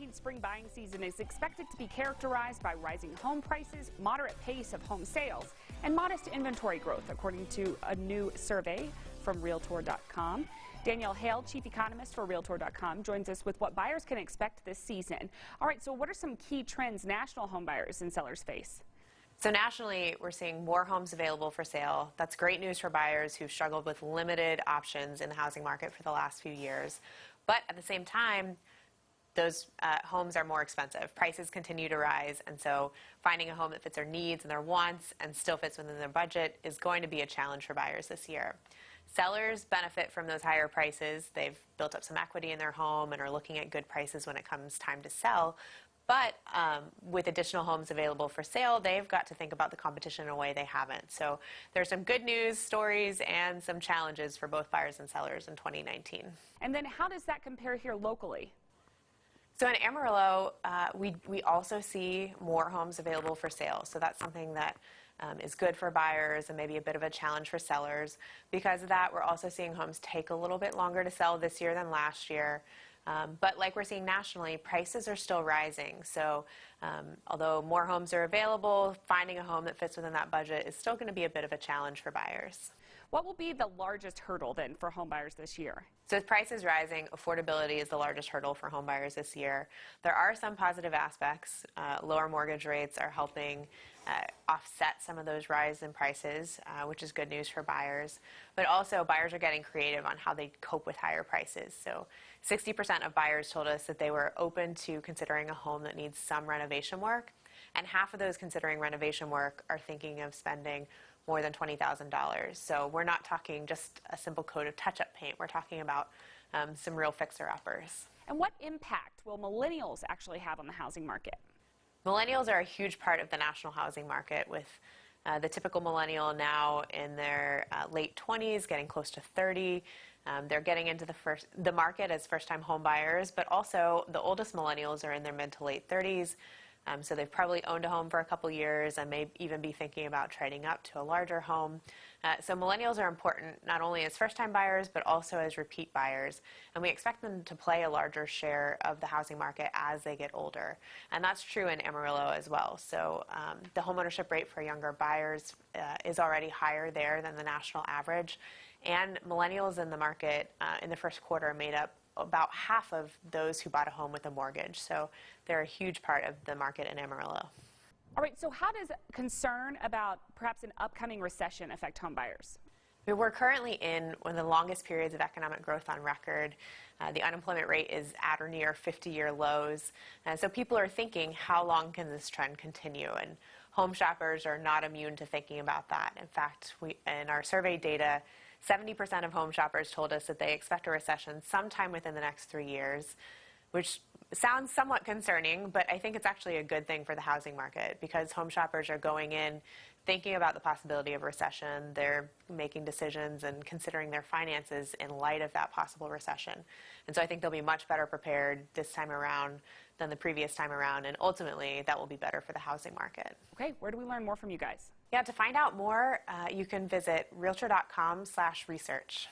upcoming spring buying season is expected to be characterized by rising home prices, moderate pace of home sales, and modest inventory growth, according to a new survey from Realtor.com. Danielle Hale, chief economist for Realtor.com, joins us with what buyers can expect this season. All right, so what are some key trends national home buyers and sellers face? So nationally, we're seeing more homes available for sale. That's great news for buyers who've struggled with limited options in the housing market for the last few years. But at the same time, those homes are more expensive. Prices continue to rise, and so finding a home that fits their needs and their wants and still fits within their budget is going to be a challenge for buyers this year. Sellers benefit from those higher prices. They've built up some equity in their home and are looking at good prices when it comes time to sell. But with additional homes available for sale, they've got to think about the competition in a way they haven't. So there's some good news stories and some challenges for both buyers and sellers in 2019. And then how does that compare here locally? So in Amarillo, we also see more homes available for sale. So that's something that is good for buyers and maybe a bit of a challenge for sellers. Because of that, we're also seeing homes take a little bit longer to sell this year than last year. But like we're seeing nationally, prices are still rising. So although more homes are available, finding a home that fits within that budget is still going to be a bit of a challenge for buyers. What will be the largest hurdle then for home buyers this year? So with prices rising, affordability is the largest hurdle for home buyers this year. There are some positive aspects. Lower mortgage rates are helping offset some of those rise in prices, which is good news for buyers. But also, buyers are getting creative on how they cope with higher prices. So 60% of buyers told us that they were open to considering a home that needs some renovation work. And half of those considering renovation work are thinking of spending more than $20,000. So we're not talking just a simple coat of touch-up paint. We're talking about some real fixer-uppers. And what impact will millennials actually have on the housing market? Millennials are a huge part of the national housing market, with the typical millennial now in their late 20s, getting close to 30. They're getting into the market as first-time home buyers, but also the oldest millennials are in their mid to late 30s. So they've probably owned a home for a couple years and may even be thinking about trading up to a larger home. So millennials are important not only as first-time buyers, but also as repeat buyers. And we expect them to play a larger share of the housing market as they get older. And that's true in Amarillo as well. So the homeownership rate for younger buyers is already higher there than the national average. And millennials in the market in the first quarter made up about half of those who bought a home with a mortgage. So they're a huge part of the market in Amarillo. All right, so how does concern about perhaps an upcoming recession affect home buyers? We're currently in one of the longest periods of economic growth on record. The unemployment rate is at or near 50-year lows. So people are thinking, how long can this trend continue? And home shoppers are not immune to thinking about that. In fact, in our survey data, 70% of home shoppers told us that they expect a recession sometime within the next 3 years, which sounds somewhat concerning, but I think it's actually a good thing for the housing market because home shoppers are going in thinking about the possibility of recession. They're making decisions and considering their finances in light of that possible recession. And so I think they'll be much better prepared this time around than the previous time around, and ultimately that will be better for the housing market. Okay, where do we learn more from you guys? Yeah, to find out more, you can visit Realtor.com/research.